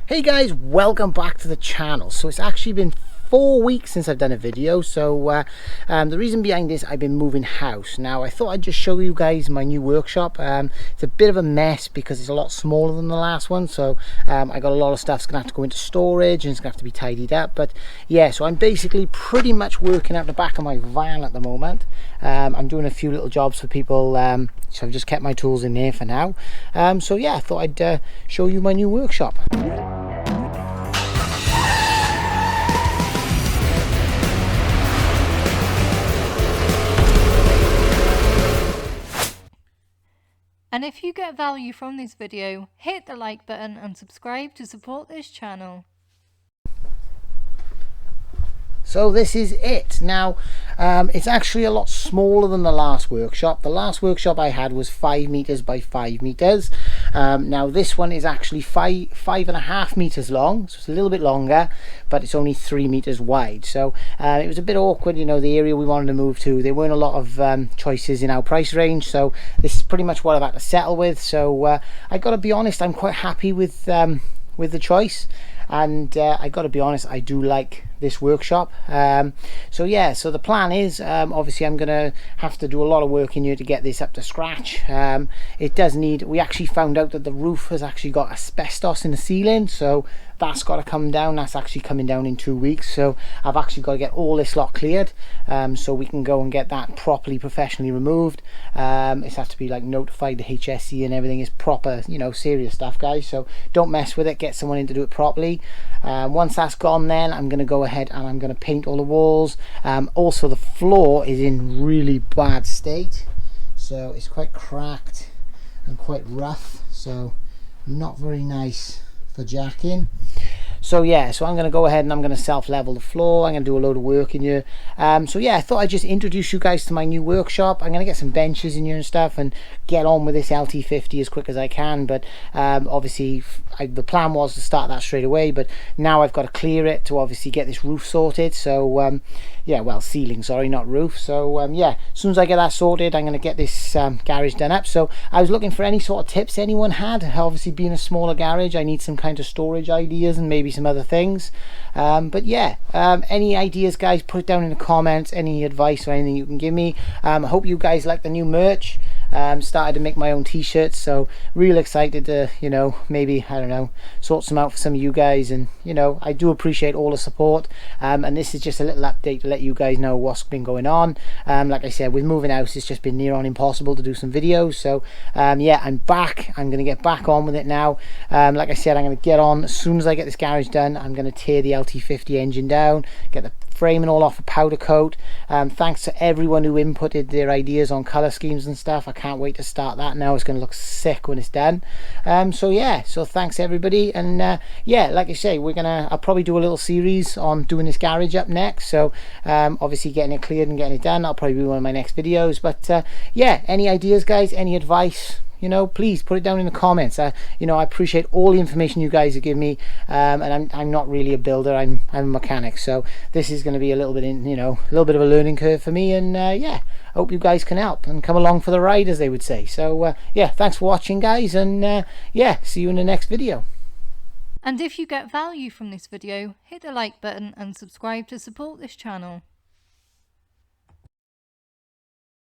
Hey guys, welcome back to the channel. So it's actually been 4 weeks since I've done a video. So the reason behind this, I've been moving house. Now I thought I'd just show you guys my new workshop. It's a bit of a mess because it's a lot smaller than the last one. So I got a lot of stuff that's gonna have to go into storage and it's gonna have to be tidied up. But yeah, so I'm basically pretty much working out the back of my van at the moment. I'm doing a few little jobs for people, so I've just kept my tools in there for now. So yeah, I thought I'd show you my new workshop. And if you get value from this video, hit the like button and subscribe to support this channel. So this is it. Now it's actually a lot smaller than the last workshop. The last workshop I had was 5 meters by 5 meters. Now this one is actually 5.5 meters long, so it's a little bit longer, but it's only 3 meters wide. So it was a bit awkward, you know, the area we wanted to move to. There weren't a lot of choices in our price range, so this is pretty much what I've had to settle with. So I got to be honest, I'm quite happy with the choice, and I got to be honest, I do like this workshop. So yeah, so the plan is obviously I'm gonna have to do a lot of work in here to get this up to scratch. It does need, we actually found out that the roof has actually got asbestos in the ceiling, so that's got to come down. That's actually coming down in 2 weeks, so I've actually got to get all this lot cleared, so we can go and get that properly professionally removed. It has to be like notified to HSE and everything. Is proper, you know, serious stuff, guys, so don't mess with it. Get someone in to do it properly. Once that's gone, then I'm going to go ahead and I'm going to paint all the walls. Also the floor is in really bad state, so it's quite cracked and quite rough, so not very nice for jacking. So yeah, so I'm going to go ahead and I'm going to self-level the floor. I'm going to do a load of work in here. So yeah, I thought I'd just introduce you guys to my new workshop. I'm going to get some benches in here and stuff and get on with this LT50 as quick as I can. But obviously the plan was to start that straight away, but now I've got to clear it to obviously get this roof sorted. So yeah, well, ceiling, sorry, not roof. So yeah, as soon as I get that sorted, I'm going to get this garage done up. So I was looking for any sort of tips anyone had. Obviously being a smaller garage, I need some kind of storage ideas and maybe some other things. But yeah, any ideas, guys, put it down in the comments. Any advice or anything you can give me. I hope you guys like the new merch. Started to make my own t-shirts, so real excited to, you know, maybe, I don't know, sort some out for some of you guys. And you know, I do appreciate all the support, and this is just a little update to let you guys know what's been going on. Like I said, with moving house, it's just been near on impossible to do some videos. So yeah, I'm back. I'm gonna get back on with it now. Like I said, I'm gonna get on as soon as I get this garage done. I'm gonna tear the LT50 engine down, get the framing all off a powder coat. Thanks to everyone who inputted their ideas on color schemes and stuff. I can't wait to start that now. It's going to look sick when it's done. So yeah, so thanks everybody. And yeah, like I say, I'll probably do a little series on doing this garage up next. So obviously getting it cleared and getting it done, that'll probably be one of my next videos. But yeah, any ideas, guys, any advice, you know, please put it down in the comments. You know, I appreciate all the information you guys have given me, and I'm not really a builder. I'm a mechanic, so this is going to be a little bit you know, a little bit of a learning curve for me. And yeah, I hope you guys can help and come along for the ride, as they would say. So yeah, thanks for watching, guys, and yeah, see you in the next video. And if you get value from this video, hit the like button and subscribe to support this channel.